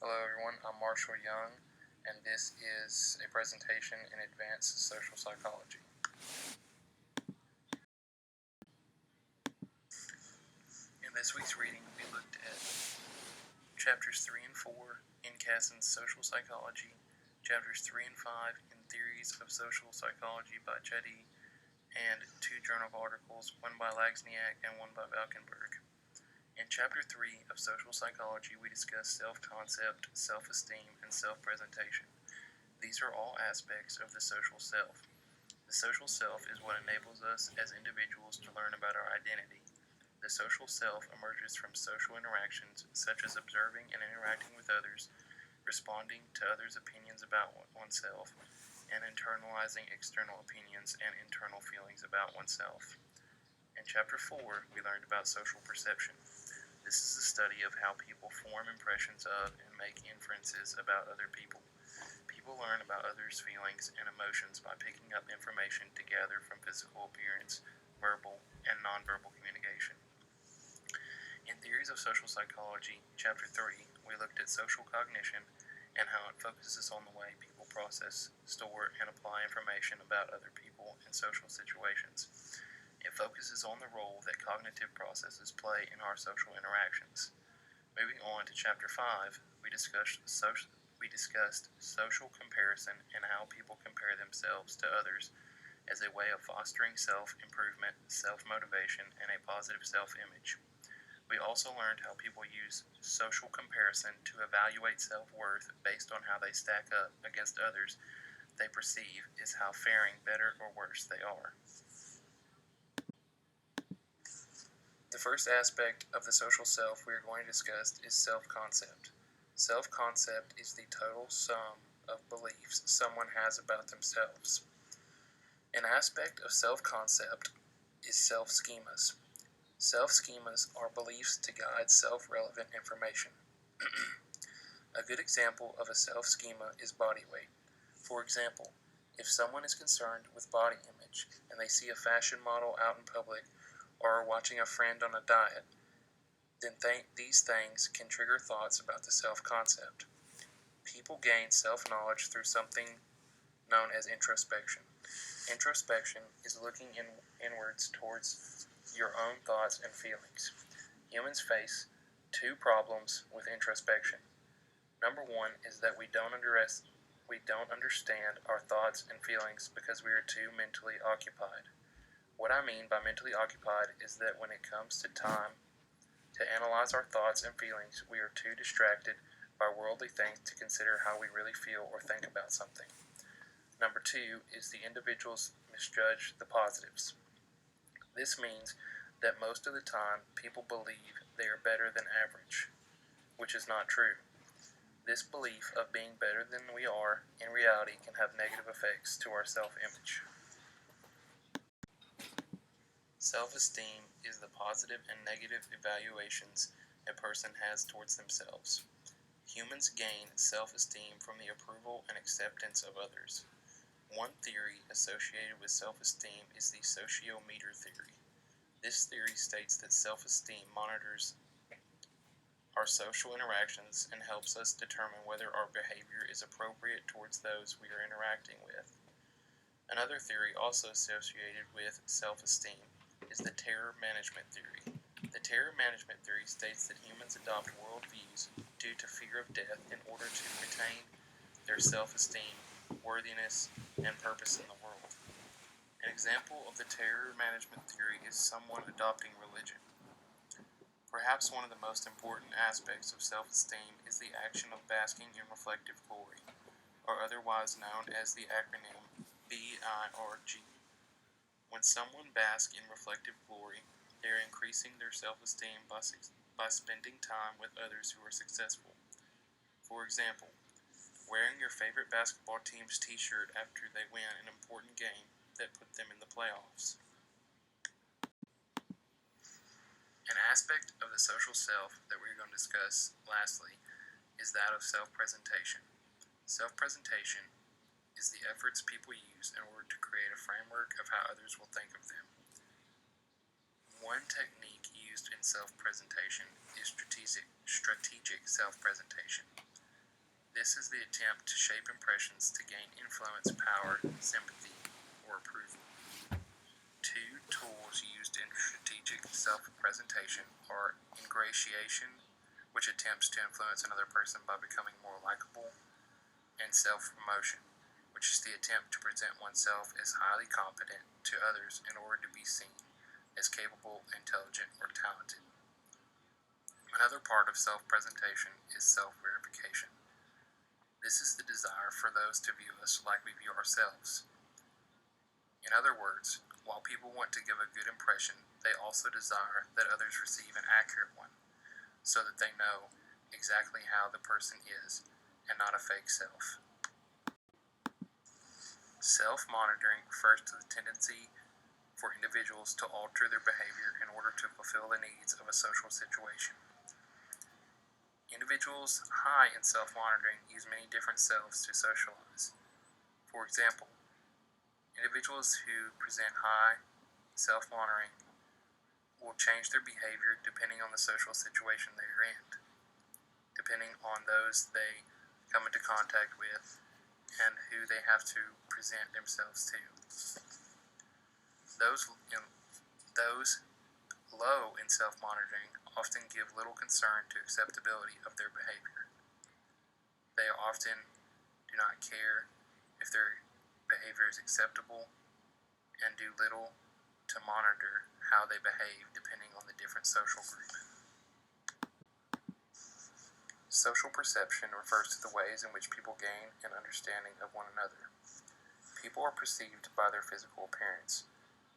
Hello everyone, I'm Marshall Young, and this is a presentation in Advanced Social Psychology. In this week's reading, we looked at Chapters 3 and 4 in Kassin's Social Psychology, Chapters 3 and 5 in Theories of Social Psychology by Chetty, and 2 journal articles, one by Lagsniak and one by Valkenburg. In Chapter 3 of Social Psychology, we discuss self-concept, self-esteem, and self-presentation. These are all aspects of the social self. The social self is what enables us as individuals to learn about our identity. The social self emerges from social interactions, such as observing and interacting with others, responding to others' opinions about oneself, and internalizing external opinions and internal feelings about oneself. In Chapter 4, we learned about social perception. This is the study of how people form impressions of and make inferences about other people. People learn about others' feelings and emotions by picking up information to gather from physical appearance, verbal, and nonverbal communication. In Theories of Social Psychology, Chapter 3, we looked at social cognition and how it focuses on the way people process, store, and apply information about other people in social situations. It focuses on the role that cognitive processes play in our social interactions. Moving on to Chapter 5, we discussed social comparison and how people compare themselves to others as a way of fostering self-improvement, self-motivation, and a positive self-image. We also learned how people use social comparison to evaluate self-worth based on how they stack up against others they perceive as how faring better or worse they are. The first aspect of the social self we are going to discuss is self-concept. Self-concept is the total sum of beliefs someone has about themselves. An aspect of self-concept is self-schemas. Self-schemas are beliefs to guide self-relevant information. A good example of a self-schema is body weight. For example, if someone is concerned with body image and they see a fashion model out in public or are watching a friend on a diet, then these things can trigger thoughts about the self-concept. People gain self-knowledge through something known as introspection. Introspection is looking inwards towards your own thoughts and feelings. Humans face 2 problems with introspection. Number 1 is that we don't understand our thoughts and feelings because we are too mentally occupied. What I mean by mentally occupied is that when it comes to time to analyze our thoughts and feelings, we are too distracted by worldly things to consider how we really feel or think about something. Number 2 is the individuals misjudge the positives. This means that most of the time people believe they are better than average, which is not true. This belief of being better than we are in reality can have negative effects to our self-image. Self-esteem is the positive and negative evaluations a person has towards themselves. Humans gain self-esteem from the approval and acceptance of others. One theory associated with self-esteem is the sociometer theory. This theory states that self-esteem monitors our social interactions and helps us determine whether our behavior is appropriate towards those we are interacting with. Another theory also associated with self-esteem is the terror management theory. The terror management theory states that humans adopt worldviews due to fear of death in order to retain their self-esteem, worthiness, and purpose in the world. An example of the terror management theory is someone adopting religion. Perhaps one of the most important aspects of self-esteem is the action of basking in reflective glory, or otherwise known as the acronym BIRG. When someone basks in reflective glory, they are increasing their self-esteem by spending time with others who are successful. For example, wearing your favorite basketball team's t-shirt after they win an important game that put them in the playoffs. An aspect of the social self that we're going to discuss lastly is that of self-presentation. Self-presentation is the efforts people use in order to create a framework of how others will think of them. One technique used in self-presentation is strategic self-presentation. This is the attempt to shape impressions to gain influence, power, sympathy, or approval. Two tools used in strategic self-presentation are ingratiation, which attempts to influence another person by becoming more likable, and self-promotion, which is the attempt to present oneself as highly competent to others in order to be seen as capable, intelligent, or talented. Another part of self-presentation is self-verification. This is the desire for those to view us like we view ourselves. In other words, while people want to give a good impression, they also desire that others receive an accurate one, so that they know exactly how the person is, and not a fake self. Self-monitoring refers to the tendency for individuals to alter their behavior in order to fulfill the needs of a social situation. Individuals high in self-monitoring use many different selves to socialize. For example, individuals who present high self-monitoring will change their behavior depending on the social situation they are in, depending on those they come into contact with, and who they have to present themselves to. Those low in self-monitoring often give little concern to acceptability of their behavior. They often do not care if their behavior is acceptable and do little to monitor how they behave depending on the different social group. Social perception refers to the ways in which people gain an understanding of one another. People are perceived by their physical appearance.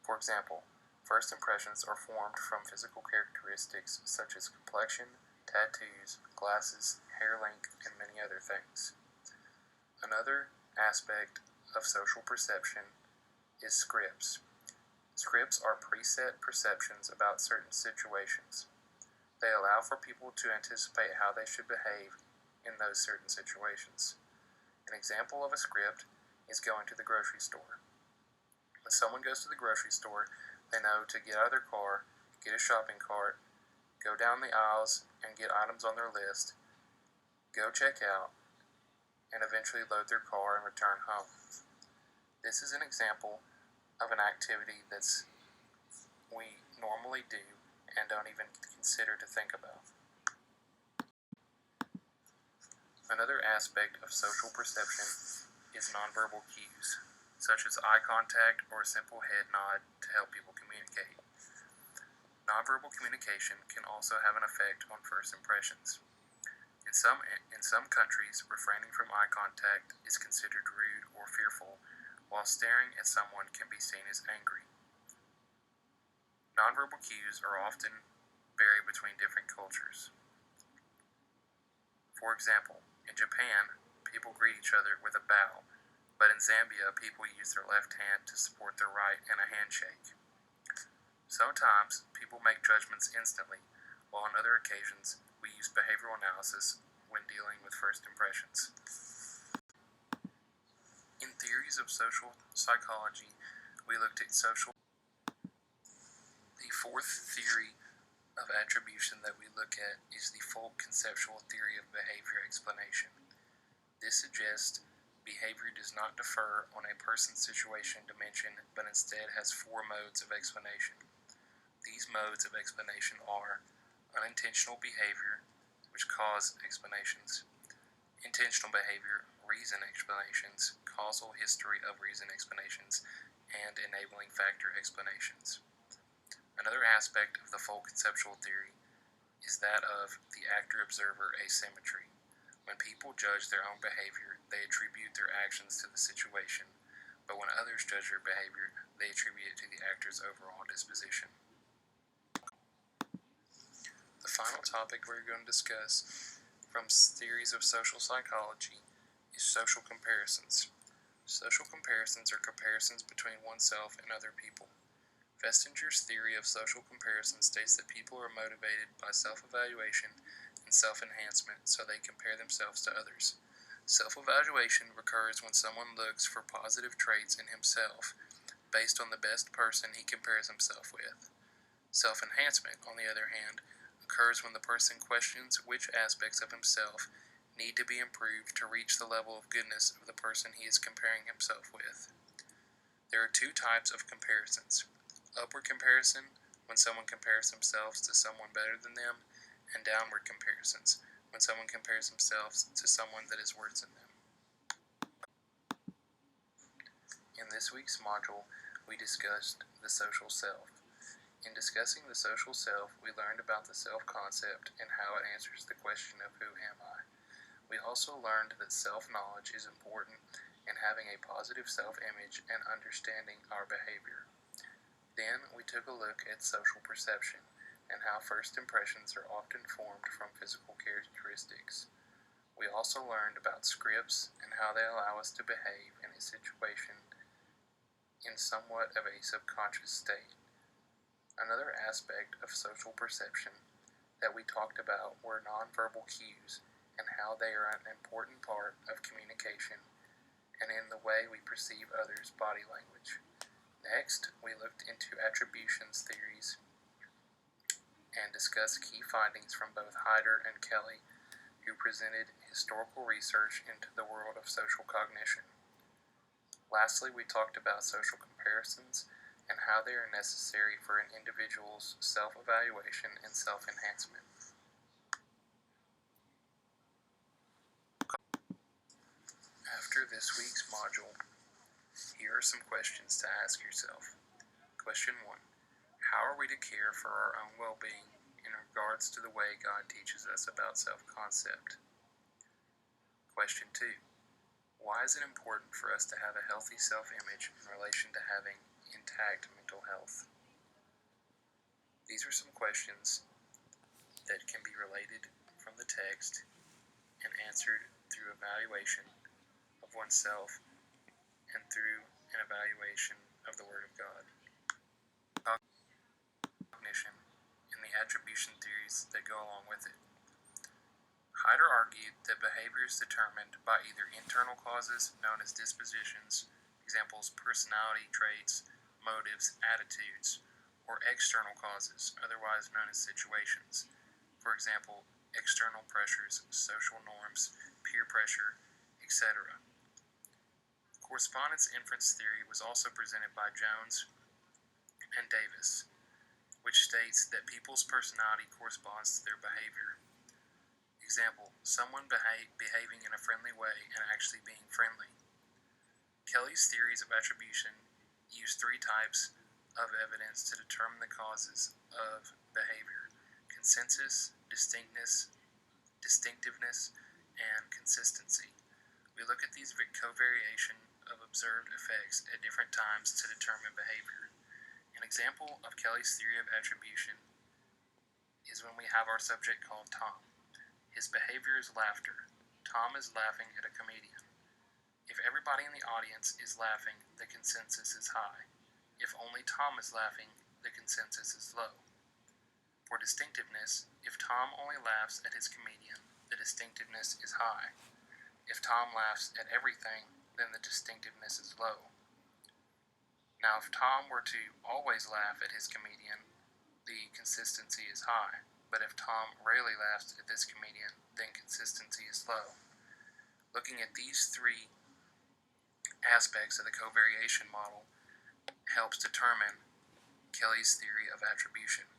For example, first impressions are formed from physical characteristics such as complexion, tattoos, glasses, hair length, and many other things. Another aspect of social perception is scripts. Scripts are preset perceptions about certain situations. They allow for people to anticipate how they should behave in those certain situations. An example of a script is going to the grocery store. When someone goes to the grocery store, they know to get out of their car, get a shopping cart, go down the aisles and get items on their list, go check out, and eventually load their car and return home. This is an example of an activity that's we normally do and don't even consider to think about. Another aspect of social perception is nonverbal cues, such as eye contact or a simple head nod to help people communicate. Nonverbal communication can also have an effect on first impressions. In some countries, refraining from eye contact is considered rude or fearful, while staring at someone can be seen as angry. Nonverbal cues are often vary between different cultures. For example, in Japan, people greet each other with a bow, but in Zambia, people use their left hand to support their right in a handshake. Sometimes, people make judgments instantly, while on other occasions, we use behavioral analysis when dealing with first impressions. In theories of social psychology, we looked at social. The fourth theory of attribution that we look at is the folk conceptual theory of behavior explanation. This suggests behavior does not differ on a person's situation dimension, but instead has four modes of explanation. These modes of explanation are unintentional behavior, which cause explanations, intentional behavior, reason explanations, causal history of reason explanations, and enabling factor explanations. Another aspect of the folk conceptual theory is that of the actor-observer asymmetry. When people judge their own behavior, they attribute their actions to the situation, but when others judge their behavior, they attribute it to the actor's overall disposition. The final topic we're going to discuss from theories of social psychology is social comparisons. Social comparisons are comparisons between oneself and other people. Festinger's theory of social comparison states that people are motivated by self-evaluation and self-enhancement, so they compare themselves to others. Self-evaluation occurs when someone looks for positive traits in himself based on the best person he compares himself with. Self-enhancement, on the other hand, occurs when the person questions which aspects of himself need to be improved to reach the level of goodness of the person he is comparing himself with. There are two types of comparisons: upward comparison, when someone compares themselves to someone better than them, and downward comparisons, when someone compares themselves to someone that is worse than them. In this week's module, we discussed the social self. In discussing the social self, we learned about the self-concept and how it answers the question of who am I. We also learned that self-knowledge is important in having a positive self-image and understanding our behavior. Then we took a look at social perception and how first impressions are often formed from physical characteristics. We also learned about scripts and how they allow us to behave in a situation in somewhat of a subconscious state. Another aspect of social perception that we talked about were nonverbal cues and how they are an important part of communication and in the way we perceive others' body language. Next, we looked into attributions theories and discussed key findings from both Hyder and Kelly, who presented historical research into the world of social cognition. Lastly, we talked about social comparisons and how they are necessary for an individual's self-evaluation and self-enhancement. After this week's module, here are some questions to ask yourself. Question 1. How are we to care for our own well-being in regards to the way God teaches us about self-concept? Question 2. Why is it important for us to have a healthy self-image in relation to having intact mental health? These are some questions that can be related from the text and answered through evaluation of oneself and through an evaluation of the Word of God. Cognition and the attribution theories that go along with it. Hyder argued that behavior is determined by either internal causes known as dispositions, examples personality traits, motives, attitudes, or external causes, otherwise known as situations, for example, external pressures, social norms, peer pressure, etc. Correspondence inference theory was also presented by Jones and Davis, which states that people's personality corresponds to their behavior. Example, someone behaving in a friendly way and actually being friendly. Kelly's theories of attribution use three types of evidence to determine the causes of behavior: consensus, distinctiveness, and consistency. We look at these covariation of observed effects at different times to determine behavior. An example of Kelly's theory of attribution is when we have our subject called Tom. His behavior is laughter. Tom is laughing at a comedian. If everybody in the audience is laughing, the consensus is high. If only Tom is laughing, the consensus is low. For distinctiveness, if Tom only laughs at his comedian, the distinctiveness is high. If Tom laughs at everything, then the distinctiveness is low. Now, if Tom were to always laugh at his comedian, the consistency is high. But if Tom rarely laughs at this comedian, then consistency is low. Looking at these three aspects of the covariation model helps determine Kelly's theory of attribution.